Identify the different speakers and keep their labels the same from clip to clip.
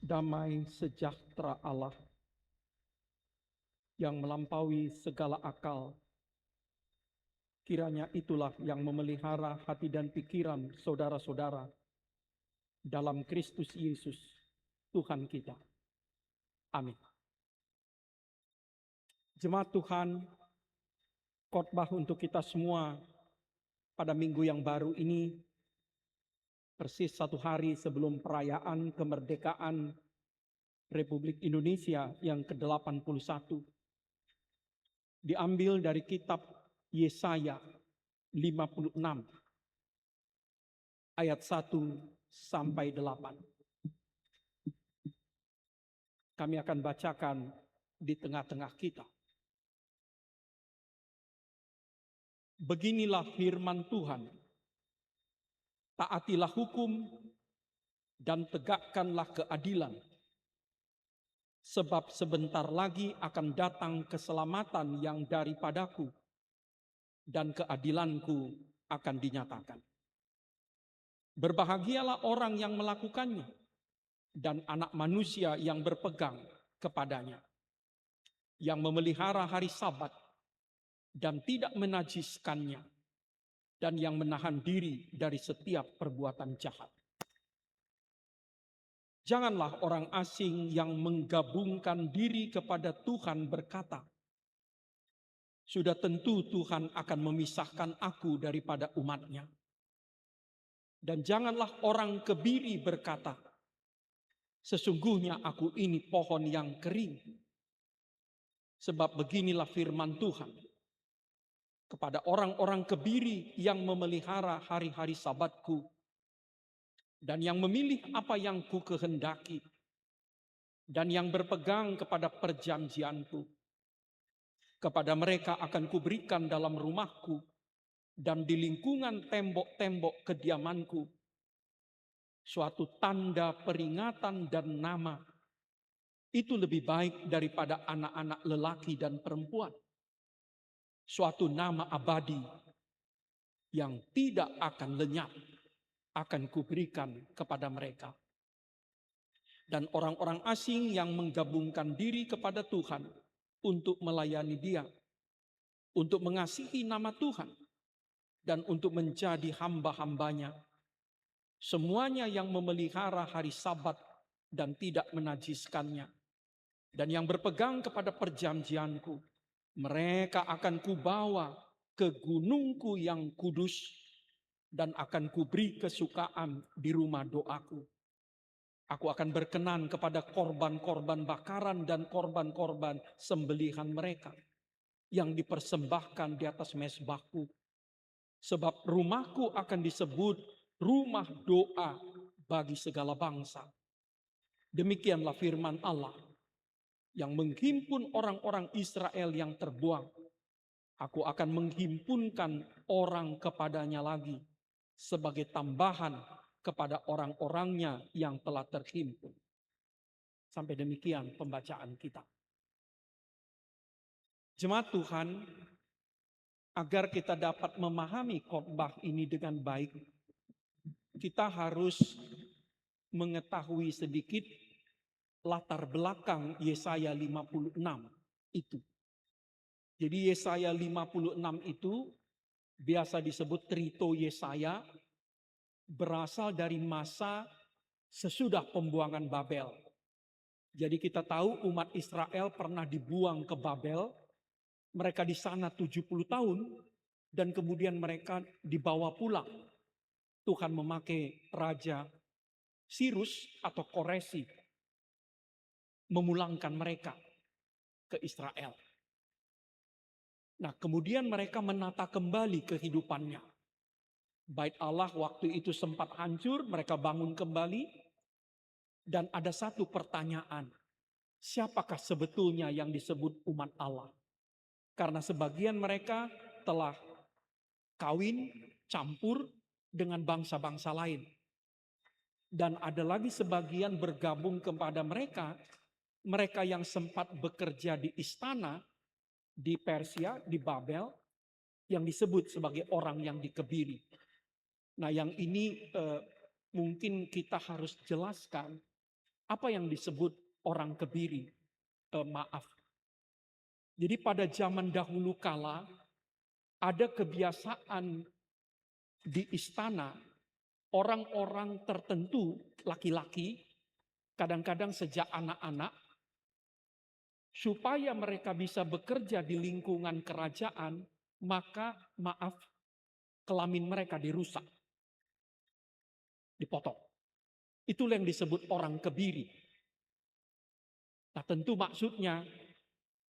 Speaker 1: Damai sejahtera Allah yang melampaui segala akal, kiranya itulah yang memelihara hati dan pikiran saudara-saudara dalam Kristus Yesus, Tuhan kita. Amin. Jemaat Tuhan, khotbah untuk kita semua pada minggu yang baru ini, persis 1 hari sebelum perayaan kemerdekaan Republik Indonesia yang ke-81, diambil dari kitab Yesaya 56 ayat 1 sampai 8. Kami akan bacakan di tengah-tengah kita. Beginilah firman Tuhan. Taatilah hukum dan tegakkanlah keadilan. Sebab sebentar lagi akan datang keselamatan yang daripadaku dan keadilanku akan dinyatakan. Berbahagialah orang yang melakukannya dan anak manusia yang berpegang kepadanya, yang memelihara hari Sabat dan tidak menajiskannya, dan yang menahan diri dari setiap perbuatan jahat. Janganlah orang asing yang menggabungkan diri kepada Tuhan berkata, sudah tentu Tuhan akan memisahkan aku daripada umatnya. Dan janganlah orang kebiri berkata, sesungguhnya aku ini pohon yang kering. Sebab beginilah firman Tuhan kepada orang-orang kebiri yang memelihara hari-hari Sabatku dan yang memilih apa yang ku kehendaki dan yang berpegang kepada perjanjianku. Kepada mereka akan kuberikan dalam rumahku dan di lingkungan tembok-tembok kediamanku suatu tanda peringatan dan nama. Itu lebih baik daripada anak-anak lelaki dan perempuan. Suatu nama abadi yang tidak akan lenyap akan kuberikan kepada mereka. Dan orang-orang asing yang menggabungkan diri kepada Tuhan untuk melayani Dia, untuk mengasihi nama Tuhan, dan untuk menjadi hamba-hambanya. Semuanya yang memelihara hari Sabat dan tidak menajiskannya, dan yang berpegang kepada perjanjianku, mereka akan kubawa ke gunungku yang kudus, dan akan kuberi kesukaan di rumah doaku. Aku akan berkenan kepada korban-korban bakaran dan korban-korban sembelihan mereka yang dipersembahkan di atas mezbahku. Sebab rumahku akan disebut rumah doa bagi segala bangsa. Demikianlah firman Allah yang menghimpun orang-orang Israel yang terbuang. Aku akan menghimpunkan orang kepadanya lagi sebagai tambahan kepada orang-orangnya yang telah terhimpun. Sampai demikian pembacaan kita. Jemaat Tuhan, agar kita dapat memahami khotbah ini dengan baik, kita harus mengetahui sedikit latar belakang Yesaya 56 itu. Jadi Yesaya 56 itu biasa disebut Trito Yesaya, berasal dari masa sesudah pembuangan Babel. Jadi kita tahu umat Israel pernah dibuang ke Babel, mereka di sana 70 tahun, dan kemudian mereka dibawa pulang. Tuhan memakai Raja Sirus atau Koresi memulangkan mereka ke Israel. Nah, kemudian mereka menata kembali kehidupannya. Bait Allah waktu itu sempat hancur, mereka bangun kembali. Dan ada satu pertanyaan, siapakah sebetulnya yang disebut umat Allah? Karena sebagian mereka telah kawin, campur dengan bangsa-bangsa lain. Dan ada lagi sebagian bergabung kepada mereka, mereka yang sempat bekerja di istana, di Persia, di Babel, yang disebut sebagai orang yang dikebiri. Nah, yang ini mungkin kita harus jelaskan Apa yang disebut orang kebiri? Maaf. Jadi pada zaman dahulu kala ada kebiasaan di istana orang-orang tertentu, laki-laki, kadang-kadang sejak anak-anak, supaya mereka bisa bekerja di lingkungan kerajaan, maka maaf, kelamin mereka dirusak, dipotong. Itulah yang disebut orang kebiri. Nah, tentu maksudnya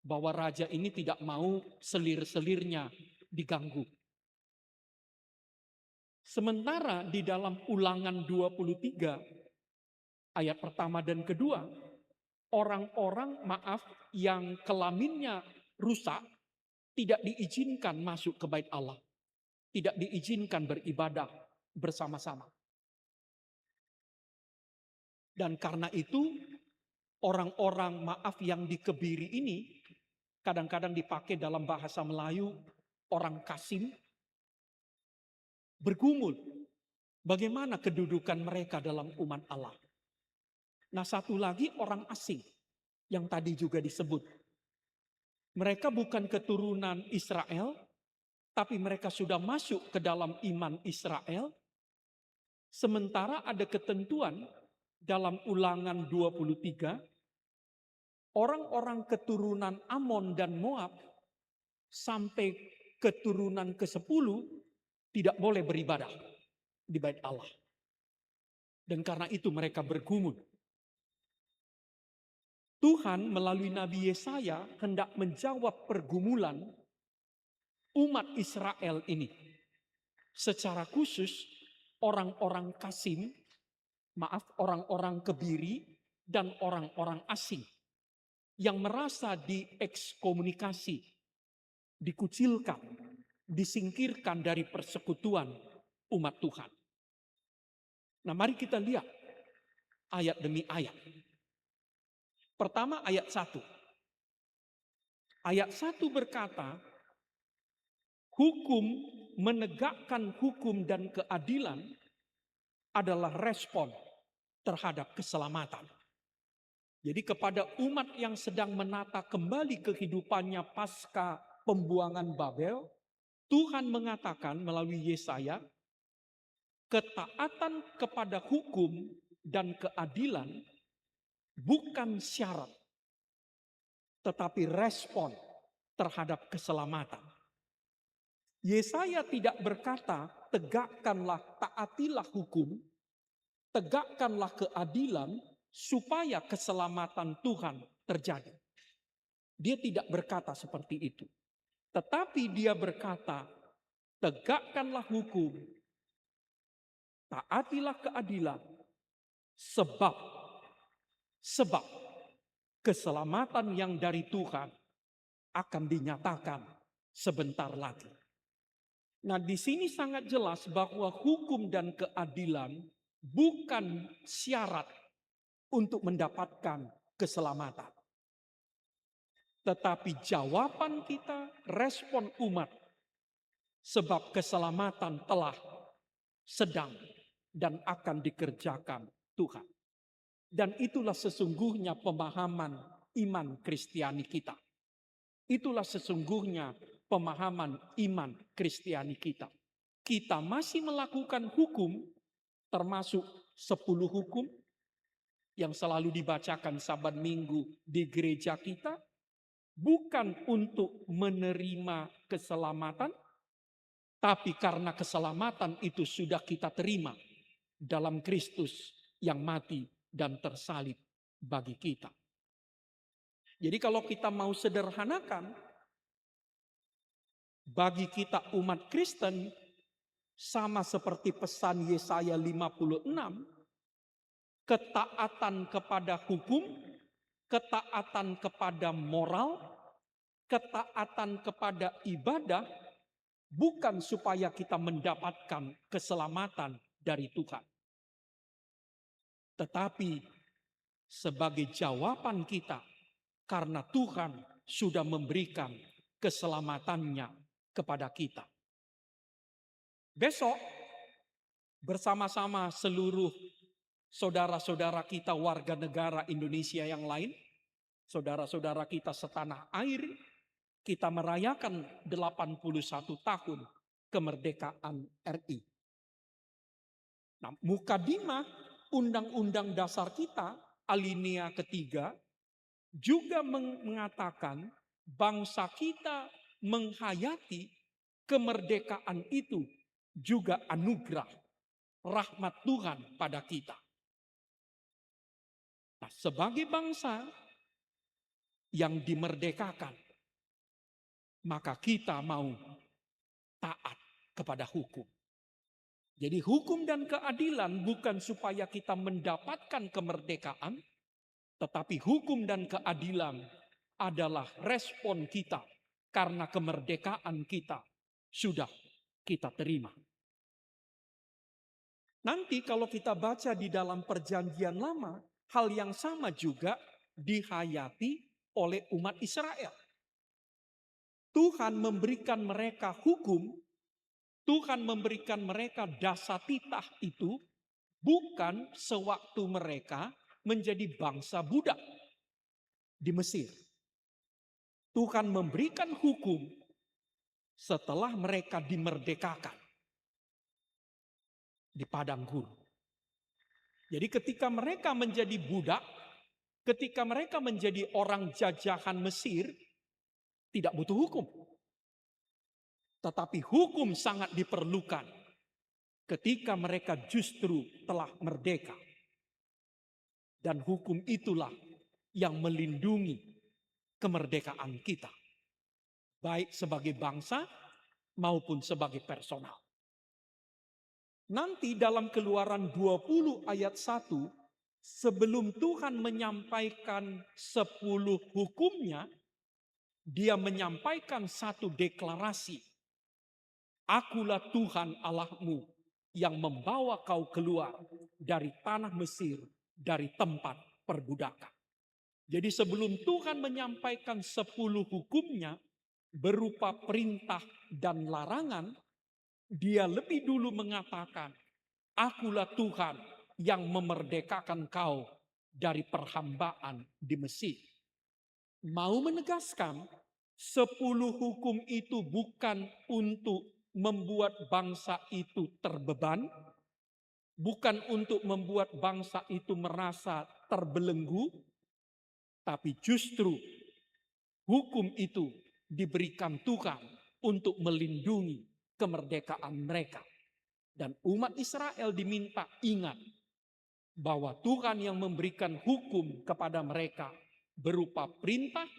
Speaker 1: bahwa raja ini tidak mau selir-selirnya diganggu. Sementara di dalam Ulangan 23 ayat pertama dan kedua, orang-orang maaf yang kelaminnya rusak tidak diizinkan masuk ke bait Allah. Tidak diizinkan beribadah bersama-sama. Dan karena itu orang-orang maaf yang dikebiri ini kadang-kadang dipakai dalam bahasa Melayu orang kasim, bergumul. Bagaimana kedudukan mereka dalam umat Allah. Nah, satu lagi orang asing yang tadi juga disebut. Mereka bukan keturunan Israel, tapi mereka sudah masuk ke dalam iman Israel. Sementara ada ketentuan dalam Ulangan 23, orang-orang keturunan Amon dan Moab sampai keturunan ke-10 tidak boleh beribadah di bait Allah. Dan karena itu mereka bergumul. Tuhan melalui Nabi Yesaya hendak menjawab pergumulan umat Israel ini. Secara khusus orang-orang kasim, orang-orang kebiri dan orang-orang asing yang merasa diekskomunikasi, dikucilkan, disingkirkan dari persekutuan umat Tuhan. Nah, mari kita lihat ayat demi ayat. Pertama ayat 1. Ayat 1 berkata, hukum, menegakkan hukum dan keadilan adalah respon terhadap keselamatan. Jadi kepada umat yang sedang menata kembali kehidupannya pasca pembuangan Babel, Tuhan mengatakan melalui Yesaya, ketaatan kepada hukum dan keadilan bukan syarat, tetapi respon terhadap keselamatan. Yesaya tidak berkata, tegakkanlah, taatilah hukum, tegakkanlah keadilan, supaya keselamatan Tuhan terjadi. Dia tidak berkata seperti itu. Tetapi dia berkata, tegakkanlah hukum, taatilah keadilan, sebab keselamatan yang dari Tuhan akan dinyatakan sebentar lagi. Nah, di sini sangat jelas bahwa hukum dan keadilan bukan syarat untuk mendapatkan keselamatan. Tetapi jawaban kita, respon umat, sebab keselamatan telah, sedang, dan akan dikerjakan Tuhan. Dan itulah sesungguhnya pemahaman iman Kristiani kita. Itulah sesungguhnya pemahaman iman Kristiani kita. Kita masih melakukan hukum, termasuk 10 hukum yang selalu dibacakan Sabat Minggu di gereja kita, bukan untuk menerima keselamatan, tapi karena keselamatan itu sudah kita terima dalam Kristus yang mati dan tersalib bagi kita. Jadi kalau kita mau sederhanakan, bagi kita umat Kristen, sama seperti pesan Yesaya 56, ketaatan kepada hukum, ketaatan kepada moral, ketaatan kepada ibadah, bukan supaya kita mendapatkan keselamatan dari Tuhan. Tetapi sebagai jawaban kita, karena Tuhan sudah memberikan keselamatannya kepada kita. Besok bersama-sama seluruh saudara-saudara kita warga negara Indonesia yang lain, saudara-saudara kita setanah air, kita merayakan 81 tahun kemerdekaan RI. Nah, mukadimah Undang-Undang Dasar kita, alinea ketiga, juga mengatakan bangsa kita menghayati kemerdekaan itu juga anugerah, rahmat Tuhan pada kita. Nah, sebagai bangsa yang dimerdekakan, maka kita mau taat kepada hukum. Jadi hukum dan keadilan bukan supaya kita mendapatkan kemerdekaan, tetapi hukum dan keadilan adalah respon kita karena kemerdekaan kita sudah kita terima. Nanti kalau kita baca di dalam Perjanjian Lama, hal yang sama juga dihayati oleh umat Israel. Tuhan memberikan mereka hukum, Tuhan memberikan mereka dasatitah itu bukan sewaktu mereka menjadi bangsa budak di Mesir. Tuhan memberikan hukum setelah mereka dimerdekakan di padang gurun. Jadi ketika mereka menjadi budak, ketika mereka menjadi orang jajahan Mesir, tidak butuh hukum. Tetapi hukum sangat diperlukan ketika mereka justru telah merdeka. Dan hukum itulah yang melindungi kemerdekaan kita. Baik sebagai bangsa maupun sebagai personal. Nanti dalam Keluaran 20 ayat 1, sebelum Tuhan menyampaikan 10 hukumnya, dia menyampaikan satu deklarasi. Akulah Tuhan Allahmu yang membawa kau keluar dari tanah Mesir, dari tempat perbudakan. Jadi sebelum Tuhan menyampaikan 10 hukumnya berupa perintah dan larangan, dia lebih dulu mengatakan, akulah Tuhan yang memerdekakan kau dari perhambaan di Mesir. Mau menegaskan 10 hukum itu bukan untuk membuat bangsa itu terbeban, bukan untuk membuat bangsa itu merasa terbelenggu, tapi justru hukum itu diberikan Tuhan untuk melindungi kemerdekaan mereka. Dan umat Israel diminta ingat bahwa Tuhan yang memberikan hukum kepada mereka berupa perintah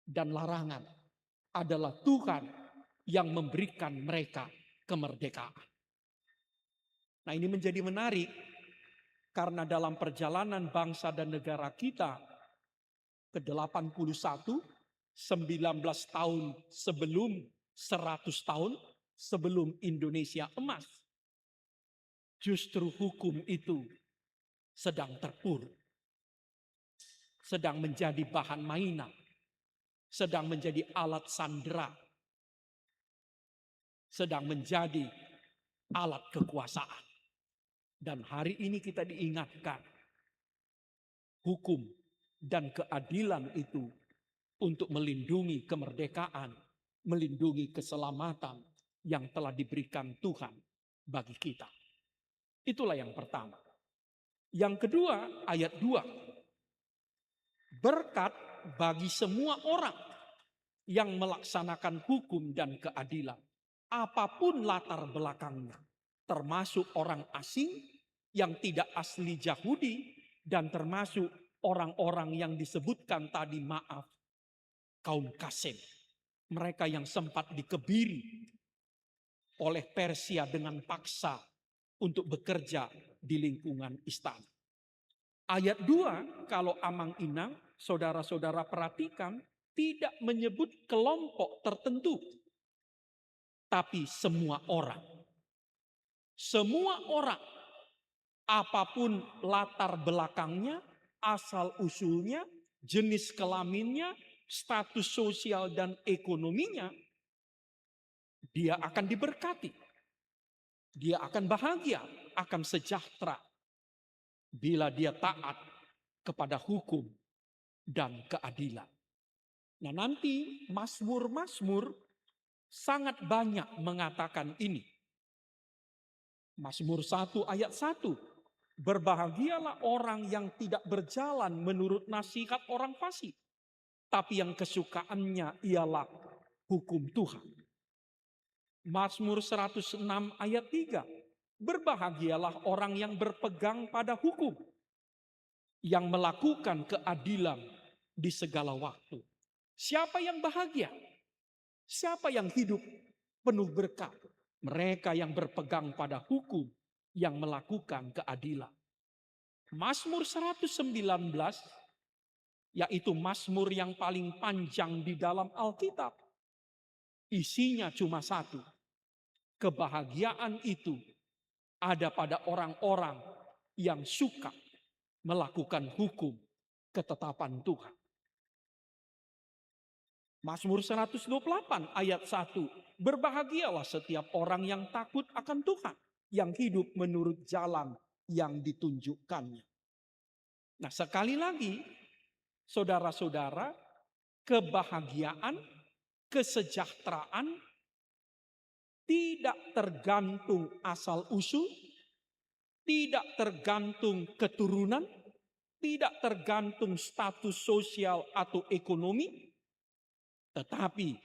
Speaker 1: dan larangan adalah Tuhan yang memberikan mereka kemerdekaan. Nah, ini menjadi menarik karena dalam perjalanan bangsa dan negara kita ke-81, 19 tahun sebelum 100 tahun sebelum Indonesia emas, justru hukum itu sedang terpuruk, sedang menjadi bahan mainan, sedang menjadi alat sandera, sedang menjadi alat kekuasaan. Dan hari ini kita diingatkan, hukum dan keadilan itu untuk melindungi kemerdekaan, melindungi keselamatan yang telah diberikan Tuhan bagi kita. Itulah yang pertama. Yang kedua, ayat 2. Berkat bagi semua orang yang melaksanakan hukum dan keadilan, apapun latar belakangnya, termasuk orang asing yang tidak asli Yahudi dan termasuk orang-orang yang disebutkan tadi, kaum Kasem, mereka yang sempat dikebiri oleh Persia dengan paksa untuk bekerja di lingkungan istana. Ayat 2, kalau amang-inang, saudara-saudara perhatikan, tidak menyebut kelompok tertentu, tapi semua orang. Semua orang, apapun latar belakangnya, asal usulnya, jenis kelaminnya, status sosial dan ekonominya, dia akan diberkati. Dia akan bahagia, akan sejahtera. bila dia taat kepada hukum dan keadilan. Nah, nanti Mazmur-Mazmur sangat banyak mengatakan ini. Mazmur 1 ayat 1. Berbahagialah orang yang tidak berjalan menurut nasihat orang fasik, tapi yang kesukaannya ialah hukum Tuhan. Mazmur 106 ayat 3. Berbahagialah orang yang berpegang pada hukum, yang melakukan keadilan di segala waktu. Siapa yang bahagia? Siapa yang hidup penuh berkat? Mereka yang berpegang pada hukum, yang melakukan keadilan. Mazmur 119, yaitu mazmur yang paling panjang di dalam Alkitab. Isinya cuma satu. Kebahagiaan itu ada pada orang-orang yang suka melakukan hukum ketetapan Tuhan. Mazmur 128 ayat 1. Berbahagialah setiap orang yang takut akan Tuhan, yang hidup menurut jalan yang ditunjukkannya. Nah, sekali lagi, saudara-saudara, kebahagiaan, kesejahteraan tidak tergantung asal-usul, tidak tergantung keturunan, tidak tergantung status sosial atau ekonomi, tetapi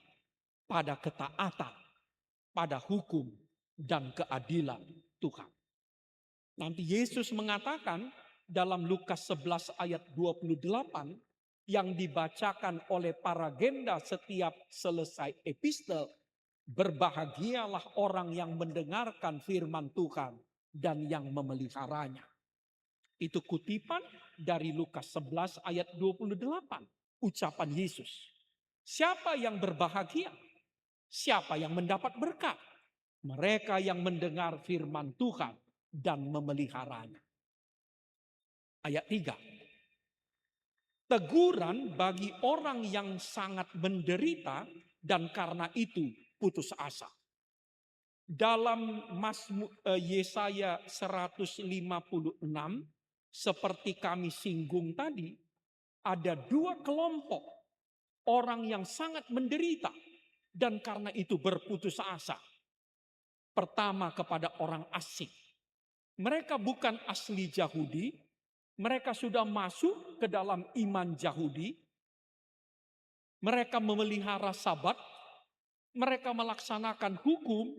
Speaker 1: pada ketaatan, pada hukum dan keadilan Tuhan. Nanti Yesus mengatakan dalam Lukas 11 ayat 28 yang dibacakan oleh para genda setiap selesai epistel, berbahagialah orang yang mendengarkan firman Tuhan dan yang memeliharanya. Itu kutipan dari Lukas 11 ayat 28, ucapan Yesus. Siapa yang berbahagia? Siapa yang mendapat berkat? Mereka yang mendengar firman Tuhan dan memeliharanya. Ayat 3. Teguran bagi orang yang sangat menderita dan karena itu putus asa. Dalam Yesaya 156, seperti kami singgung tadi, ada dua kelompok orang yang sangat menderita dan karena itu berputus asa. Pertama, kepada orang asing. Mereka bukan asli Yahudi, mereka sudah masuk ke dalam iman Yahudi. Mereka memelihara Sabat, mereka melaksanakan hukum,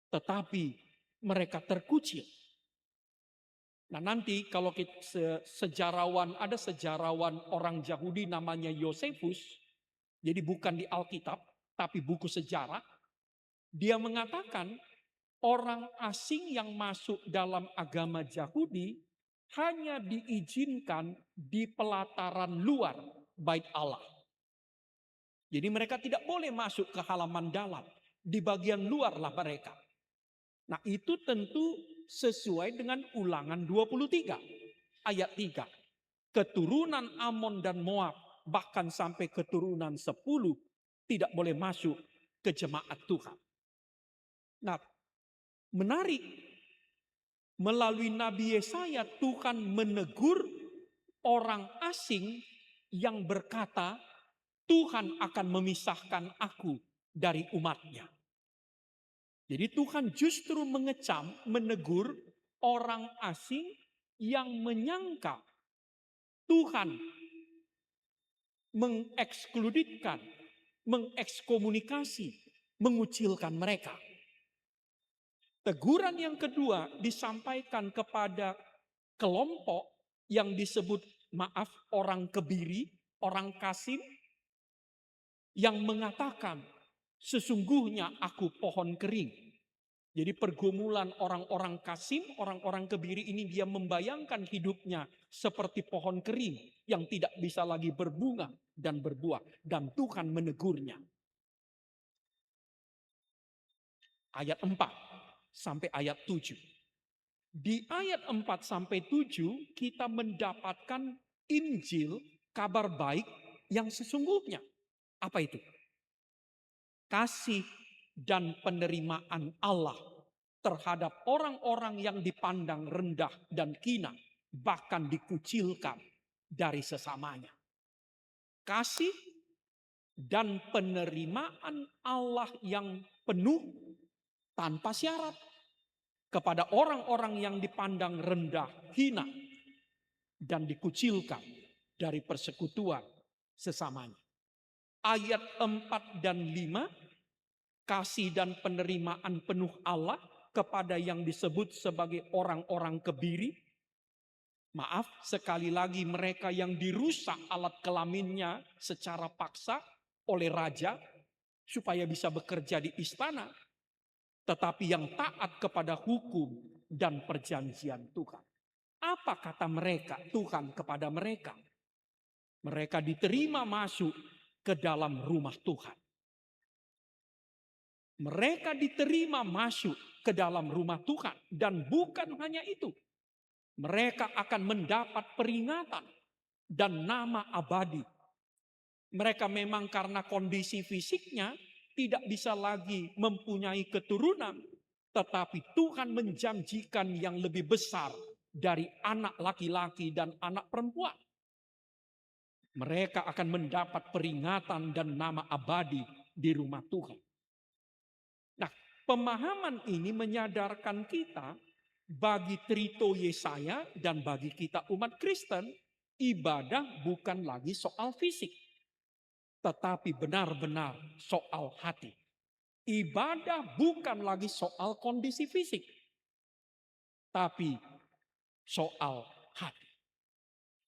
Speaker 1: tetapi mereka terkucil. Nah, nanti kalau kita ada sejarawan orang Yahudi namanya Yosefus, jadi bukan di Alkitab, tapi buku sejarah. Dia mengatakan orang asing yang masuk dalam agama Yahudi hanya diizinkan di pelataran luar bait Allah. Jadi mereka tidak boleh masuk ke halaman dalam, di bagian luarlah mereka. Nah, itu tentu sesuai dengan Ulangan 23 ayat 3. Keturunan Amon dan Moab, bahkan sampai keturunan 10 tidak boleh masuk ke jemaat Tuhan. Nah, menarik, melalui Nabi Yesaya Tuhan menegur orang asing yang berkata, Tuhan akan memisahkan aku dari umatnya. Jadi Tuhan justru mengecam, menegur orang asing yang menyangka Tuhan mengekskluditkan, mengekskomunikasi, mengucilkan mereka. Teguran yang kedua disampaikan kepada kelompok yang disebut orang kebiri, orang Kasim, yang mengatakan sesungguhnya aku pohon kering. Jadi pergumulan orang-orang Kasim, orang-orang kebiri ini, dia membayangkan hidupnya seperti pohon kering yang tidak bisa lagi berbunga dan berbuah. Dan Tuhan menegurnya. Ayat 4 sampai ayat 7. Di ayat 4 sampai 7 kita mendapatkan Injil, kabar baik yang sesungguhnya. Apa itu? Kasih dan penerimaan Allah terhadap orang-orang yang dipandang rendah dan hina bahkan dikucilkan dari sesamanya. Kasih dan penerimaan Allah yang penuh tanpa syarat kepada orang-orang yang dipandang rendah, hina, dan dikucilkan dari persekutuan sesamanya. Ayat 4 dan 5, kasih dan penerimaan penuh Allah kepada yang disebut sebagai orang-orang kebiri. Maaf, sekali lagi mereka yang dirusak alat kelaminnya secara paksa oleh raja supaya bisa bekerja di istana, tetapi yang taat kepada hukum dan perjanjian Tuhan. Apa kata mereka, Tuhan kepada mereka? Mereka diterima masuk ke dalam rumah Tuhan. Mereka diterima masuk ke dalam rumah Tuhan. Dan bukan hanya itu. Mereka akan mendapat peringatan dan nama abadi. Mereka memang karena kondisi fisiknya tidak bisa lagi mempunyai keturunan. Tetapi Tuhan menjanjikan yang lebih besar dari anak laki-laki dan anak perempuan. Mereka akan mendapat peringatan dan nama abadi di rumah Tuhan. Nah, pemahaman ini menyadarkan kita bagi Trito Yesaya dan bagi kita umat Kristen, ibadah bukan lagi soal fisik, tetapi benar-benar soal hati. Ibadah bukan lagi soal kondisi fisik, tapi soal hati.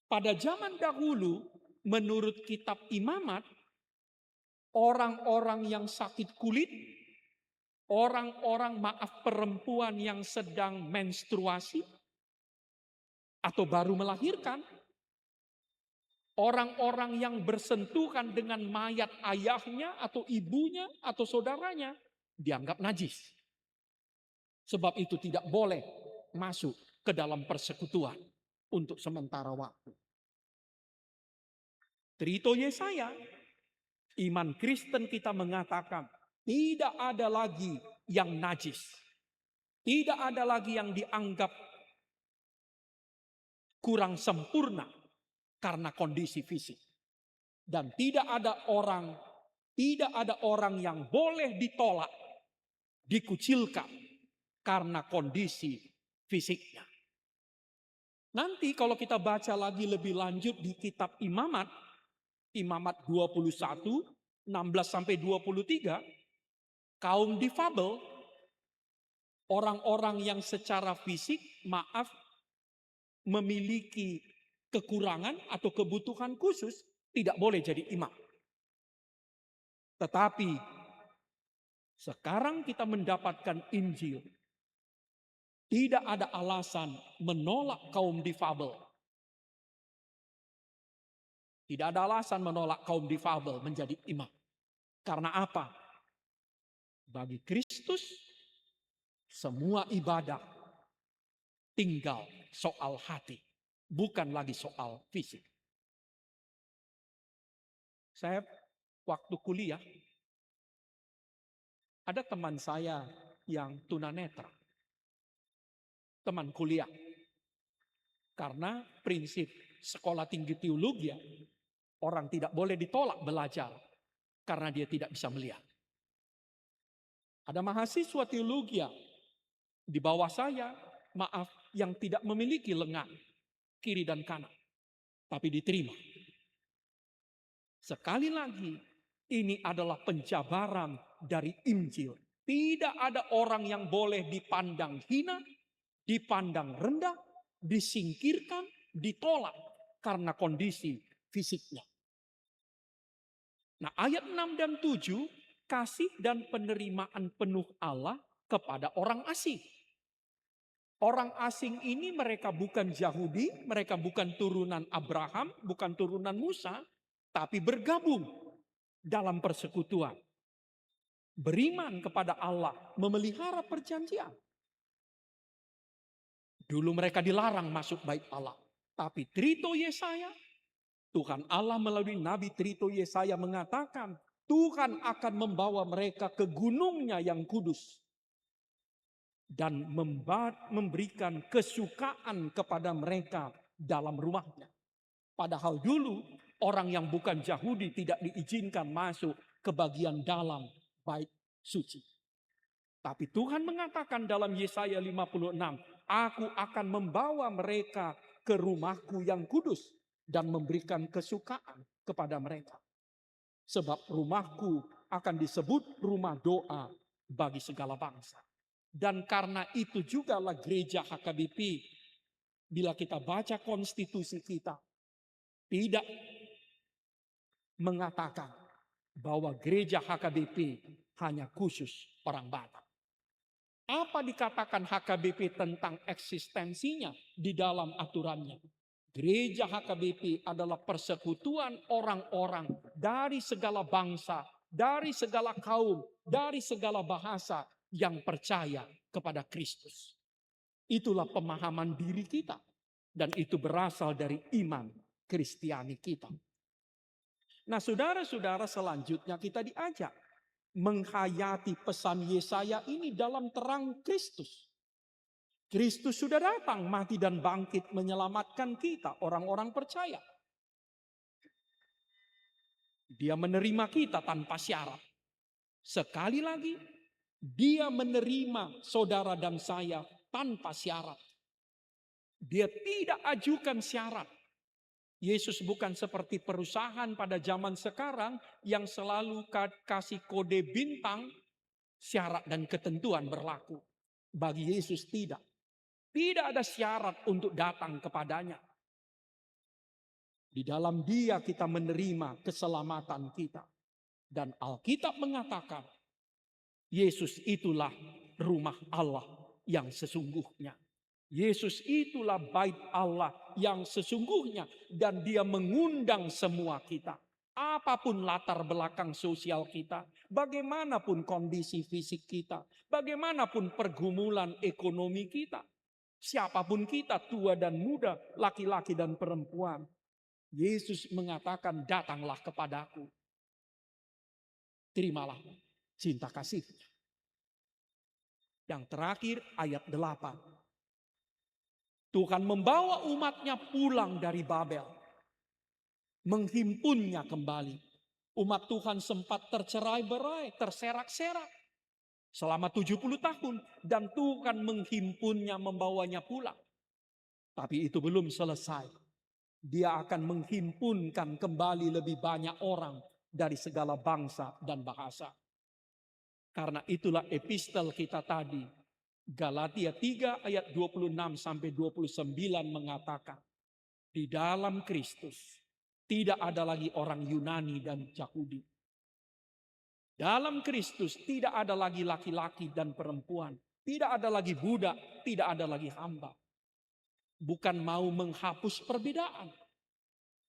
Speaker 1: Pada zaman dahulu, menurut kitab Imamat, orang-orang yang sakit kulit, orang-orang perempuan yang sedang menstruasi atau baru melahirkan, orang-orang yang bersentuhan dengan mayat ayahnya atau ibunya atau saudaranya dianggap najis. Sebab itu tidak boleh masuk ke dalam persekutuan untuk sementara waktu. Trito Yesaya, iman Kristen kita mengatakan tidak ada lagi yang najis. Tidak ada lagi yang dianggap kurang sempurna karena kondisi fisik. Dan tidak ada orang yang boleh ditolak, dikucilkan karena kondisi fisiknya. Nanti kalau kita baca lagi lebih lanjut di kitab Imamat, Imamat 21, 16-23, kaum difabel, orang-orang yang secara fisik, memiliki kekurangan atau kebutuhan khusus, tidak boleh jadi imam. Tetapi sekarang kita mendapatkan Injil, tidak ada alasan menolak kaum difabel. Tidak ada alasan menolak kaum difabel menjadi imam. Karena apa? Bagi Kristus, semua ibadah tinggal soal hati, bukan lagi soal fisik. Saya waktu kuliah, ada teman saya yang tunanetra. Teman kuliah. Karena prinsip sekolah tinggi teologi, orang tidak boleh ditolak belajar karena dia tidak bisa melihat. Ada mahasiswa teologi di bawah saya, yang tidak memiliki lengan kiri dan kanan, tapi diterima. Sekali lagi, ini adalah penjabaran dari Injil. Tidak ada orang yang boleh dipandang hina, dipandang rendah, disingkirkan, ditolak karena kondisi fisiknya. Nah, ayat 6 dan 7, kasih dan penerimaan penuh Allah kepada orang asing. Orang asing ini mereka bukan Yahudi, mereka bukan turunan Abraham, bukan turunan Musa, tapi bergabung dalam persekutuan. Beriman kepada Allah, memelihara perjanjian. Dulu mereka dilarang masuk bait Allah. Tapi Trito Yesaya, Tuhan Allah melalui Nabi Trito Yesaya mengatakan, Tuhan akan membawa mereka ke gunungnya yang kudus. dan memberikan kesukaan kepada mereka dalam rumahnya. Padahal dulu orang yang bukan Yahudi tidak diizinkan masuk ke bagian dalam bait suci. Tapi Tuhan mengatakan dalam Yesaya 56, aku akan membawa mereka ke rumahku yang kudus dan memberikan kesukaan kepada mereka. Sebab rumahku akan disebut rumah doa bagi segala bangsa. Dan karena itu jugalah gereja HKBP, bila kita baca konstitusi kita, tidak mengatakan bahwa gereja HKBP hanya khusus orang Batak. Apa dikatakan HKBP tentang eksistensinya di dalam aturannya? Gereja HKBP adalah persekutuan orang-orang dari segala bangsa, dari segala kaum, dari segala bahasa yang percaya kepada Kristus. Itulah pemahaman diri kita. Dan itu berasal dari iman Kristiani kita. Nah, saudara-saudara, selanjutnya kita diajak menghayati pesan Yesaya ini dalam terang Kristus. Kristus sudah datang, mati dan bangkit menyelamatkan kita, orang-orang percaya. Dia menerima kita tanpa syarat. Sekali lagi, dia menerima saudara dan saya tanpa syarat. Dia tidak ajukan syarat. Yesus bukan seperti perusahaan pada zaman sekarang yang selalu kasih kode bintang, syarat dan ketentuan berlaku. Bagi Yesus tidak. Tidak ada syarat untuk datang kepadanya. Di dalam Dia kita menerima keselamatan kita. Dan Alkitab mengatakan, Yesus itulah rumah Allah yang sesungguhnya. Yesus itulah bait Allah yang sesungguhnya. Dan Dia mengundang semua kita. Apapun latar belakang sosial kita. Bagaimanapun kondisi fisik kita. Bagaimanapun pergumulan ekonomi kita. Siapapun kita, tua dan muda, laki-laki dan perempuan. Yesus mengatakan, datanglah kepadaku. Terimalah cinta kasih-Nya. Yang terakhir ayat 8. Tuhan membawa umatnya pulang dari Babel. Menghimpunnya kembali. Umat Tuhan sempat tercerai-berai, terserak-serak. Selama 70 tahun. Dan Tuhan menghimpunnya, membawanya pulang. Tapi itu belum selesai. Dia akan menghimpunkan kembali lebih banyak orang dari segala bangsa dan bahasa. Karena itulah epistel kita tadi. Galatia 3 ayat 26 sampai 29 mengatakan. Di dalam Kristus tidak ada lagi orang Yunani dan Yahudi. Dalam Kristus tidak ada lagi laki-laki dan perempuan. Tidak ada lagi budak, tidak ada lagi hamba. Bukan mau menghapus perbedaan.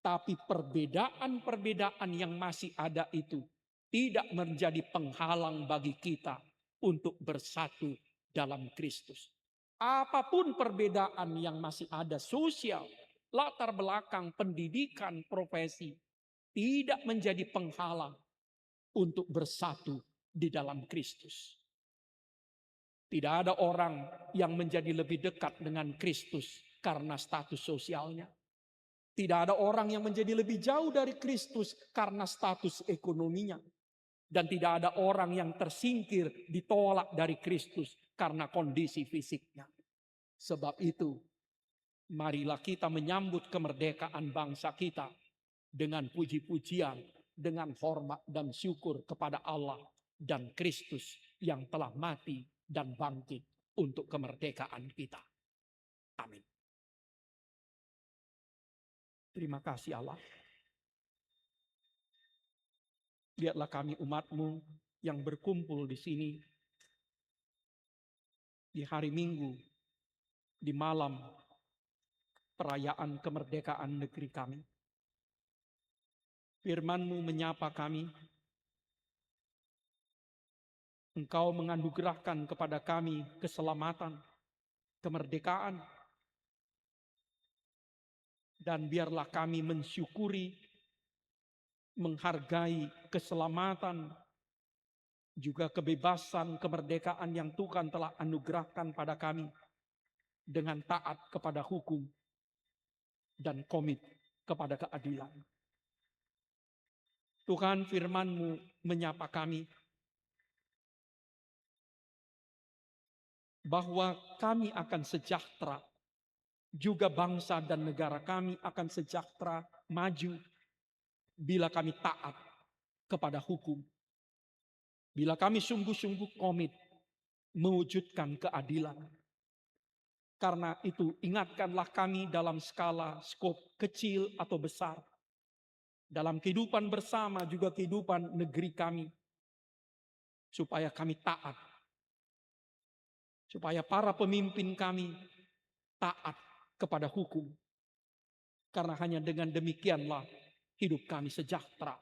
Speaker 1: Tapi perbedaan-perbedaan yang masih ada itu tidak menjadi penghalang bagi kita untuk bersatu dalam Kristus. Apapun perbedaan yang masih ada, sosial, latar belakang, pendidikan, profesi, tidak menjadi penghalang untuk bersatu di dalam Kristus. Tidak ada orang yang menjadi lebih dekat dengan Kristus karena status sosialnya. Tidak ada orang yang menjadi lebih jauh dari Kristus karena status ekonominya. Dan tidak ada orang yang tersingkir, ditolak dari Kristus karena kondisi fisiknya. Sebab itu, marilah kita menyambut kemerdekaan bangsa kita dengan puji-pujian, dengan hormat dan syukur kepada Allah dan Kristus yang telah mati dan bangkit untuk kemerdekaan kita. Amin. Terima kasih Allah. Lihatlah kami umat-Mu yang berkumpul di sini di hari Minggu, di malam perayaan kemerdekaan negeri kami. Firman-Mu menyapa kami. Engkau menganugerahkan kepada kami keselamatan, kemerdekaan. Dan biarlah kami mensyukuri, menghargai keselamatan, juga kebebasan, kemerdekaan yang Tuhan telah anugerahkan pada kami dengan taat kepada hukum dan komit kepada keadilan. Tuhan, firman-Mu menyapa kami bahwa kami akan sejahtera, juga bangsa dan negara kami akan sejahtera maju bila kami taat kepada hukum. Bila kami sungguh-sungguh komit mewujudkan keadilan. Karena itu ingatkanlah kami dalam skala skop kecil atau besar. Dalam kehidupan bersama juga kehidupan negeri kami. Supaya kami taat. Supaya para pemimpin kami taat kepada hukum. Karena hanya dengan demikianlah hidup kami sejahtera.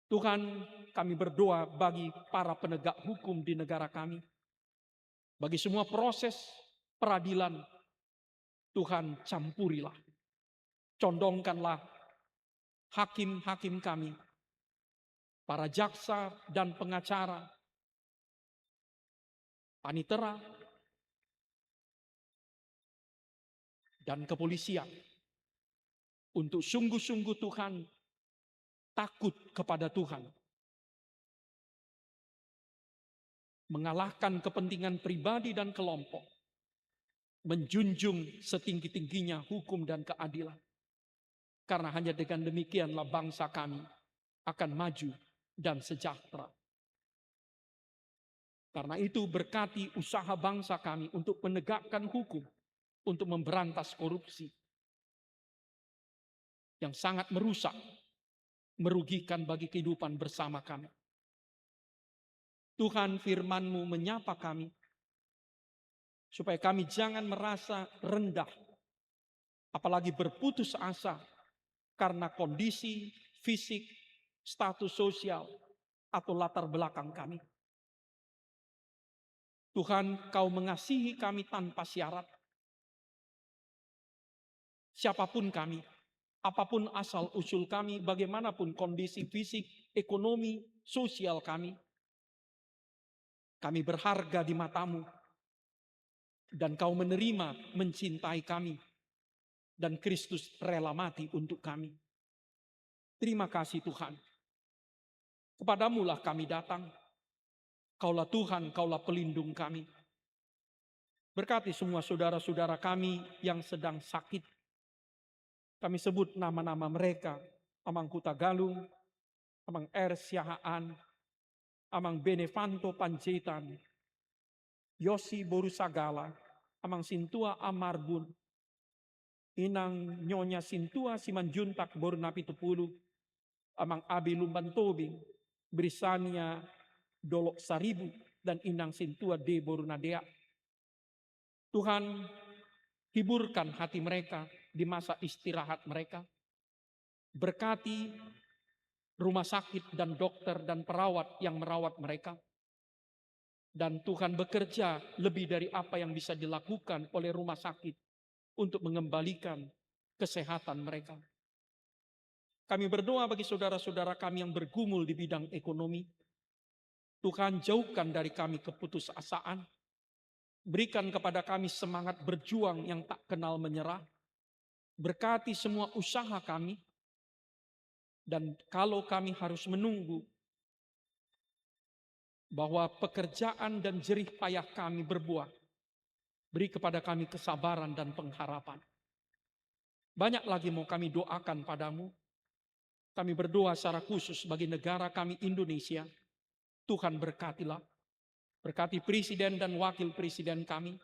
Speaker 1: Tuhan, kami berdoa bagi para penegak hukum di negara kami. Bagi semua proses peradilan, Tuhan campurilah. Condongkanlah hakim-hakim kami, para jaksa dan pengacara, panitera, dan kepolisian. Untuk sungguh-sungguh Tuhan takut kepada Tuhan. Mengalahkan kepentingan pribadi dan kelompok. Menjunjung setinggi-tingginya hukum dan keadilan. Karena hanya dengan demikianlah bangsa kami akan maju dan sejahtera. Karena itu berkati usaha bangsa kami untuk menegakkan hukum. Untuk memberantas korupsi. Yang sangat merusak. Merugikan bagi kehidupan bersama kami. Tuhan, firman-Mu menyapa kami. Supaya kami jangan merasa rendah. Apalagi berputus asa. Karena kondisi fisik, status sosial, atau latar belakang kami. Tuhan, Kau mengasihi kami tanpa syarat. Siapapun kami. Apapun asal usul kami, bagaimanapun kondisi fisik, ekonomi, sosial kami. Kami berharga di mata-Mu. Dan Kau menerima, mencintai kami. Dan Kristus rela mati untuk kami. Terima kasih Tuhan. Kepadamu lah kami datang. Kaulah Tuhan, Kaulah pelindung kami. Berkati semua saudara-saudara kami yang sedang sakit. Kami sebut nama-nama mereka. Amang Kuta Galung, Amang R. Siahaan, Amang Benefanto Panjaitan, Yosi Borusagala, Amang Sintua Amarbun, Inang Nyonya Sintua Simanjuntak Bornapitupulu, Amang Abi Lumban Tobing, Brisania Dolok Saribu, dan Inang Sintua D. Borunadea. Tuhan, hiburkan hati mereka di masa istirahat mereka. Berkati rumah sakit dan dokter dan perawat yang merawat mereka. Dan Tuhan bekerja lebih dari apa yang bisa dilakukan oleh rumah sakit untuk mengembalikan kesehatan mereka. Kami berdoa bagi saudara-saudara kami yang bergumul di bidang ekonomi. Tuhan, jauhkan dari kami keputusasaan. Berikan kepada kami semangat berjuang yang tak kenal menyerah. Berkati semua usaha kami. Dan kalau kami harus menunggu bahwa pekerjaan dan jerih payah kami berbuah, beri kepada kami kesabaran dan pengharapan. Banyak lagi mau kami doakan padamu. Kami berdoa secara khusus bagi negara kami Indonesia. Tuhan berkatilah. Berkati presiden dan wakil presiden kami.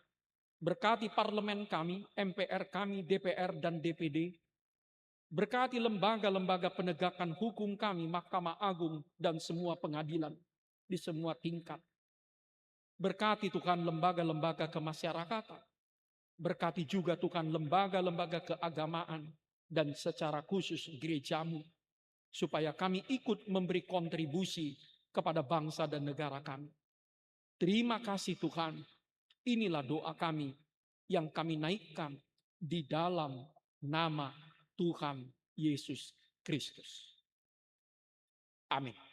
Speaker 1: Berkati parlemen kami, MPR kami, DPR dan DPD. Berkati lembaga-lembaga penegakan hukum kami, Mahkamah Agung dan semua pengadilan di semua tingkat. Berkati Tuhan lembaga-lembaga kemasyarakatan. Berkati juga Tuhan lembaga-lembaga keagamaan dan secara khusus gerejamu. Supaya kami ikut memberi kontribusi kepada bangsa dan negara kami. Terima kasih Tuhan. Inilah doa kami yang kami naikkan di dalam nama Tuhan Yesus Kristus. Amin.